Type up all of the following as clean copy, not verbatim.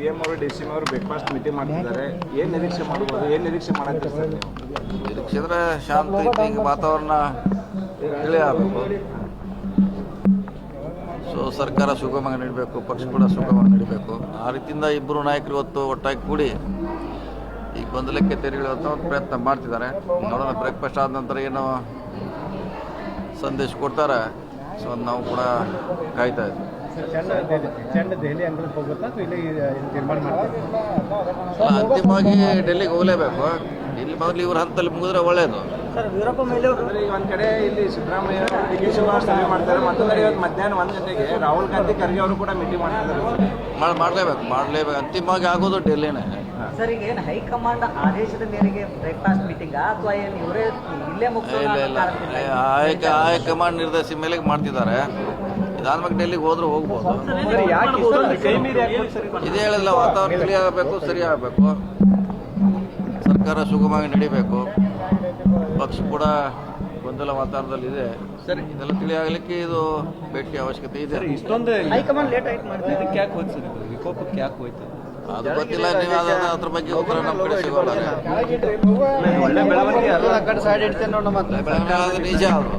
CM ಅವರು DCM ಅವರು breakfast meeting ಮಾಡ್ತಿದ್ದಾರೆ. ಏನು ನಿರೀಕ್ಷೆ ಮಾಡ್ಬೋದು, ಏನು ನಿರೀಕ್ಷೆ ಮಾಡಕ್ಕೆ ಸರ್ ನೀವು? ನಿರೀಕ್ಷೆ ಅಂದರೆ ಶಾಂತಿ ವಾತಾವರಣ ತಿಳಿ ಆಗಬೇಕು. ಸೊ ಸರ್ಕಾರ ಸುಗಮವಾಗಿ ನಡೀಬೇಕು, ಪಕ್ಷ ಕೂಡ ಸುಗಮವಾಗಿ ನಡೀಬೇಕು. ಆ ರೀತಿಯಿಂದ ಇಬ್ಬರು ನಾಯಕರು ಇವತ್ತು ಒಟ್ಟಾಗಿ ಕೂಡಿ ಈ ಗೊಂದಲಕ್ಕೆ ತೆರೆಯುವಂಥ ಒಂದು ಪ್ರಯತ್ನ ಮಾಡ್ತಿದ್ದಾರೆ. ನೋಡೋಣ ಬ್ರೇಕ್ಫಾಸ್ಟ್ ಆದ ನಂತರ ಏನೋ ಸಂದೇಶ ಕೊಡ್ತಾರೆ. ಸೊ ನಾವು ಕೂಡ ಕಾಯ್ತಾ ಇದ್ದೀವಿ. ಅಂತಿಮವಾಗಿ ಡೆಲ್ಲಿಗೆ ಹೋಗಲೇಬೇಕು. ಇಲ್ಲಿ ಮೊದಲು ಇವ್ರ ಹಂತದಲ್ಲಿ ಮುಗಿದ್ರೆ ಒಳ್ಳೆಯದು. ಈಗ ಒಂದು ಕಡೆ ಇಲ್ಲಿ ಸಿದ್ದರಾಮಯ್ಯ DK ಶಿವಕುಮಾರ್ ಸಭೆ ಮಾಡ್ತಾರೆ, ಮತ್ತೊಂದು ಕಡೆ ಇವತ್ತು ಮಧ್ಯಾಹ್ನ 1 ಗಂಟೆಗೆ ರಾಹುಲ್ ಗಾಂಧಿ ಖರ್ಗೆ ಅವರು ಕೂಡ ಮೀಟಿಂಗ್ ಮಾಡ್ತಿದ್ದಾರೆ. ಮಾಡಲೇಬೇಕು. ಅಂತಿಮವಾಗಿ ಆಗೋದು ಡೆಲ್ಲಿನೇ. ಸರ್, ಈಗ ಏನು ಹೈಕಮಾಂಡ್ ಆದೇಶದ ಮೇರೆಗೆ ಬ್ರೇಕ್ಫಾಸ್ಟ್ ಮೀಟಿಂಗ್ ಅಥವಾ ಏನು ಇವರೇ ಇಲ್ಲೇ ಹೈಕಮಾಂಡ್ ನಿರ್ದೇಶಿಸಿದ ಮೇಲೆ ಮಾಡ್ತಿದ್ದಾರೆ. ಇದಾದ್ಮೇಲೆ ಡೆಲ್ಲಿಗೆ ಹೋದ್ರೆ ಹೋಗ್ಬೋದು. ಇದೇ ಹೇಳಿಲ್ಲ, ವಾತಾವರಣ ತಿಳಿ ಆಗಬೇಕು, ಸರಿ ಆಗಬೇಕು, ಸರ್ಕಾರ ಸುಗಮವಾಗಿ ನಡೀಬೇಕು, ಪಕ್ಷ ಕೂಡ ಗೊಂದಲ ವಾತಾವರಣದಲ್ಲಿ ಇದೆ. ಸರಿ, ಇದೆಲ್ಲ ತಿಳಿ ಆಗಲಿಕ್ಕೆ ಇದು ಭೇಟಿ ಅವಶ್ಯಕತೆ ಇದೆ. ಇಷ್ಟೊಂದು ಹೈಕಮಾಂಡ್ ಲೇಟ್ ಆಯ್ತು ಮಾಡಿದ್ರೆ ಇದಕ್ಕೆ ಯಾಕೆ ಹೋಯ್ತು ಸರ್? ಇದು ವಿಕೋಪಕ್ಕೆ ಯಾಕೆ ಹೋಯ್ತು ಅದು ಗೊತ್ತಿಲ್ಲ. ನೀವು ಅದ್ರ ಬಗ್ಗೆ ಉತ್ತರ ನಮ್ಮ ಕಡೆ ಸಿಗೋಲ್ಲ. ನಿಜ ಅದು.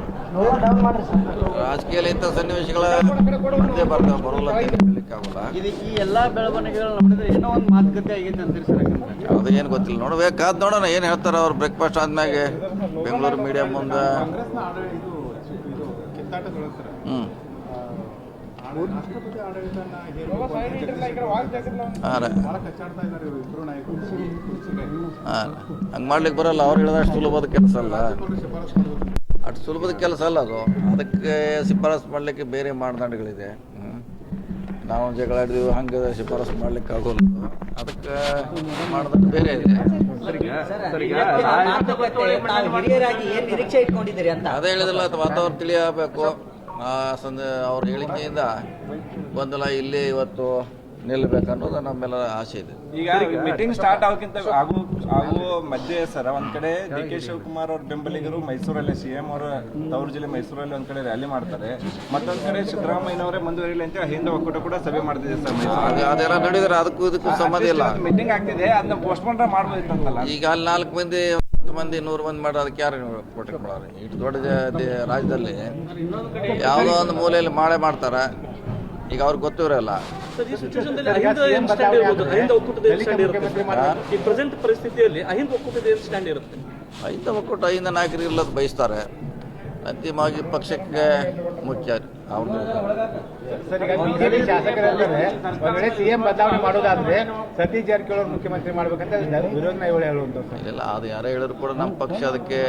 ರಾಜಕೀಯದಲ್ಲಿ ಇಂಥ ಸನ್ನಿವೇಶಗಳ ಮುಂದೆ ಬರ್ತವೆ, ಬರೋಲ್ಲ ಹೇಳಲಿಕ್ಕಾಗಲ್ಲ. ಈ ಎಲ್ಲ ಬೆಳವಣಿಗೆಗಳು ನೋಡಿದ್ರೆ ಏನೋ ಒಂದು ಮಾತುಕತೆ ಆಗೈತೆ ಅಂತೀರಿ ಸರ್? ಅದು ಏನು ಗೊತ್ತಿಲ್ಲ, ನೋಡ್ಬೇಕಾದ್ ನೋಡೋಣ ಏನು ಹೇಳ್ತಾರೆ ಅವ್ರು. ಬ್ರೇಕ್ಫಾಸ್ಟ್ ಆದ್ಮ್ಯಾಗೆ ಬೆಂಗಳೂರು ಮೀಡಿಯಾ ಮುಂದೆ ಹಂಗೆ ಮಾಡ್ಲಿಕ್ಕೆ ಬರಲ್ಲ. ಅವ್ರು ಹೇಳಿದಷ್ಟು ಸುಲಭದ ಕೆಲಸ ಅಲ್ಲ, ಅಷ್ಟು ಸುಲಭದ ಕೆಲಸ ಅಲ್ಲ ಅದು. ಅದಕ್ಕೆ ಶಿಫಾರಸು ಮಾಡಲಿಕ್ಕೆ ಬೇರೆ ಮಾನದಂಡಗಳಿದೆ. ನಾವು ಜಗಳ ಆಡಿದ್ವಿ, ಹಂಗೆ ಶಿಫಾರಸು ಮಾಡ್ಲಿಕ್ಕೆ ಆಗೋಲ್ಲ. ಅದಕ್ಕೆ ಮಾನದಂಡ ಬೇರೆ ಇದೆ. ಅದೇ ಹೇಳಿದ್ರಲ್ಲ, ವಾತಾವರಣ ತಿಳಿಯಬೇಕು. ಅವ್ರ ಹೇಳಿಕೆಯಿಂದ ಗೊಂದಲ ಇಲ್ಲಿ ಇವತ್ತು ನಿಲ್ಲಬೇಕನ್ನೋದು ನಮ್ಮೆಲ್ಲರ ಆಸೆ ಇದೆ. ಈಗ ಮೀಟಿಂಗ್ ಸ್ಟಾರ್ಟ್ ಆಗೋಕ್ಕಿಂತ ಆಗುವ ಮಧ್ಯೆ ಸರ್, ಒಂದ್ ಕಡೆ DK ಶಿವಕುಮಾರ್ ಅವ್ರ ಬೆಂಬಲಿಗರು ಮೈಸೂರಲ್ಲಿ CM ಅವರ ತವರು ಜಿಲ್ಲೆ ಮೈಸೂರಲ್ಲಿ ಒಂದ್ ಕಡೆ ರ್ಯಾಲಿ ಮಾಡ್ತಾರೆ, ಮತ್ತೊಂದ್ ಕಡೆ ಸಿದ್ದರಾಮಯ್ಯನವರೇ ಮುಂದುವರಿಯಲಿ ಅಂತ ಹಿಂದೆ ಒಕ್ಕೂಟ ಕೂಡ ಸಭೆ ಮಾಡ್ತಿದೆ ಸರ್. ಅದೆಲ್ಲ ನಡೆದ್ರೆ ಅದಕ್ಕೂ ಸಂಬಂಧ ಇಲ್ಲ. ಮೀಟಿಂಗ್ ಆಗ್ತಿದೆ, ಅದನ್ನ ಪೋಸ್ಟ್ಪೋನ್ ಮಾಡ್ಬೋದಿತ್ತಂತಲ್ಲ. ಈಗ ಅಲ್ಲಿ 4 ಮಂದಿ 100 ಮಂದಿ ಮಾಡೋದು ಅದಕ್ಕೆ ಯಾರು ಪ್ರೊಟೆಕ್ಟ್ ಮಾಡೋರು? ಇಷ್ಟು ದೊಡ್ಡ ರಾಜ್ಯದಲ್ಲಿ ಯಾವುದೋ ಒಂದು ಮೂಲೆಯಲ್ಲಿ ಮಾಳೆ ಮಾಡ್ತಾರೆ. ಈಗ ಅವ್ರಿಗೆ ಗೊತ್ತಿರಲ್ಲ. ಅಹಿಂದ ಒಕ್ಕೂಟ ಅಹಿಂದ ನಾಯಕರು ಇಲ್ಲದ ಬಯಸ್ತಾರೆ. ಅಂತಿಮವಾಗಿ ಪಕ್ಷಕ್ಕೆ ಮುಖ್ಯ ಅವ್ರದ್ದು. CM ಬದಲಾವಣೆ ಮಾಡೋದಾದ್ರೆ ಸತೀಶ್ ಜಾರಕಿಹೊಳಿ ಮುಖ್ಯಮಂತ್ರಿ ಮಾಡ್ಬೇಕಂತ ವಿರೋಧ ಹೇಳುವಂತ ಇಲ್ಲ, ಅದು ಯಾರೇ ಹೇಳಿದ್ರು ಕೂಡ ನಮ್ಮ ಪಕ್ಷ ಅದಕ್ಕೆ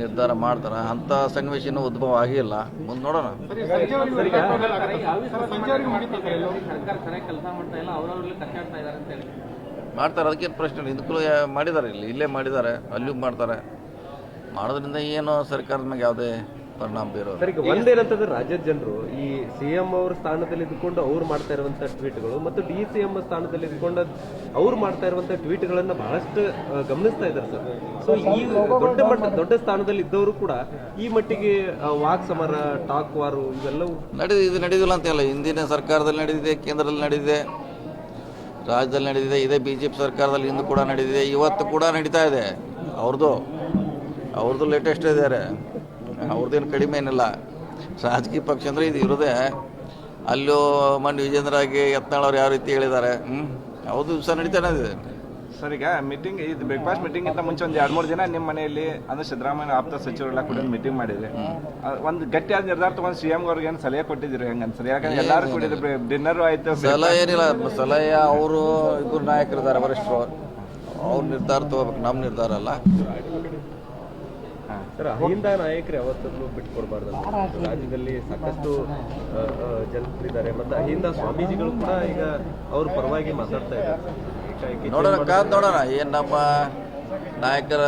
ನಿರ್ಧಾರ ಮಾಡ್ತಾರೆ. ಅಂಥ ಸನ್ನಿವೇಶನೂ ಉದ್ಭವ ಆಗಿಲ್ಲ. ಮುಂದೆ ನೋಡೋಣ. ಮಾಡ್ತಾರೆ, ಅದಕ್ಕೇನು ಪ್ರಶ್ನೆ ಇಲ್ಲ. ಇದಕ್ಕೂ ಮಾಡಿದ್ದಾರೆ, ಇಲ್ಲೇ ಮಾಡಿದ್ದಾರೆ, ಅಲ್ಲಿಯೂ ಮಾಡ್ತಾರೆ. ಮಾಡೋದ್ರಿಂದ ಏನು ಸರ್ಕಾರದ ಮೇಲೆ ಯಾವುದೇ ಪರಿಣಾಮ ಬೀರೋದು. ಒಂದೇನಂತಂದ್ರೆ ರಾಜ್ಯದ ಜನರು ಈ CM ಅವ್ರ ಸ್ಥಾನದಲ್ಲಿ ಇದ್ಕೊಂಡು ಅವ್ರು ಮಾಡ್ತಾ ಇರುವಂತ ಟ್ವೀಟ್ಗಳು ಮತ್ತು DCM ಸ್ಥಾನದಲ್ಲಿ ಇದ್ಕೊಂಡು ಅವ್ರು ಮಾಡ್ತಾ ಇರುವಂತ ಟ್ವೀಟ್ಗಳನ್ನ ಬಹಳಷ್ಟು ಗಮನಿಸ್ತಾ ಇದ್ದಾರೆ ಸರ್. ಸೊ ಈ ದೊಡ್ಡ ಸ್ಥಾನದಲ್ಲಿ ಇದ್ದವರು ಕೂಡ ಈ ಮಟ್ಟಿಗೆ ವಾಕ್ ಸಮರ, ಟಾಕ್ ವಾರು ಇವೆಲ್ಲವೂ ಇದು ನಡೆದಿಲ್ಲ ಅಂತ ಹೇಳ. ಹಿಂದಿನ ಸರ್ಕಾರದಲ್ಲಿ ನಡೆದಿದೆ, ಕೇಂದ್ರದಲ್ಲಿ ನಡೆದಿದೆ, ರಾಜ್ಯದಲ್ಲಿ ನಡೆದಿದೆ, ಇದೇ BJP ಸರ್ಕಾರದಲ್ಲಿ ಇಂದು ಕೂಡ ನಡೆದಿದೆ, ಇವತ್ತು ಕೂಡ ನಡೀತಾ ಇದೆ. ಅವ್ರದ್ದು ಲೇಟೆಸ್ಟ್ ಇದ್ದಾರೆ, ಅವ್ರದ್ದೇನು ಕಡಿಮೆ ಏನಿಲ್ಲ. ರಾಜಕೀಯ ಪಕ್ಷ ಅಂದರೆ ಇದು ಇರೋದೇ. ಅಲ್ಲೂ ಮಂಡ್ಯ ವಿಜೇಂದ್ರಾಗಿ ಯತ್ನಾಳ್ ಅವ್ರು ಯಾವ ರೀತಿ ಹೇಳಿದ್ದಾರೆ, ಯಾವುದು ದಿವಸ ನಡೀತಾನೆ ಇದೆ ಸರ್. ಈಗ ಮೀಟಿಂಗ್, ಇದು ಬ್ರೇಕ್ಫಾಸ್ಟ್ ಮೀಟಿಂಗ್ ಇಂತ ಮುಂಚೆ ಒಂದು 2-3 ದಿನ ನಿಮ್ಮ ಮನೆಯಲ್ಲಿ ಅಂದ್ರೆ ಸಿದ್ದರಾಮಯ್ಯ ಆಪ್ತ ಸಚಿವರೆಲ್ಲ ಕೂಡ ಮೀಟಿಂಗ್ ಮಾಡಿದ್ರೆ ಒಂದು ಗಟ್ಟಿಯಾದ ನಿರ್ಧಾರ ತಗೊಂಡು CM ಅವ್ರಿಗೆ ಏನು ಸಲಹೆ ಕೊಟ್ಟಿದ್ದೀರಿ? ಹೆಂಗೆ ಅನ್ಸರಿ? ಯಾಕಂದ್ರೆ ಎಲ್ಲರೂ ಕೂಡಿದ್ರು, ಡಿನ್ನರ್ ಆಯ್ತು. ಸಲಹೆ ಏನಿಲ್ಲ, ಸಲಹೆ ಅವರು ಇಬ್ಬರು ನಾಯಕರಿದ್ದಾರೆ, ವರಿಷ್ಠರು, ಅವ್ರ ನಿರ್ಧಾರ ತಗೋಬೇಕು, ನಮ್ಮ ನಿರ್ಧಾರ ಅಲ್ಲ. ಸರ್, ಅಹಿಂದ ನಾಯಕರು ಯಾವತ್ತೂ ಬಿಟ್ಕೊಡ್ಬಾರ್ದು. ರಾಜ್ಯದಲ್ಲಿ ಸಾಕಷ್ಟು ಜನರಿದ್ದಾರೆ ಮತ್ತು ಅಹಿಂದ ಸ್ವಾಮೀಜಿಗಳು ಕೂಡ ಈಗ ಅವ್ರ ಪರವಾಗಿ ಮಾತಾಡ್ತಾ ಇದ್ದಾರೆ. ನೋಡೋಣ, ಕಾದ್ ನೋಡೋಣ ಏನು ನಮ್ಮ ನಾಯಕರ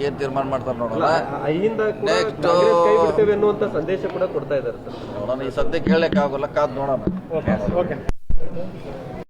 ಏನು ತೀರ್ಮಾನ ಮಾಡ್ತಾರೆ ನೋಡೋಣ. ಅಹಿಂದ ನೆಕ್ಸ್ಟ್ ಕೈ ಬಿಡ್ತೇವೆ ಅನ್ನುವಂಥ ಸಂದೇಶ ಕೂಡ ಕೊಡ್ತಾ ಇದ್ದಾರೆ ಸರ್. ನೋಡೋಣ, ಈ ಸದ್ಯಕ್ಕೆ ಹೇಳಕ್ಕಾಗಲ್ಲ, ಕಾದ್ ನೋಡೋಣ.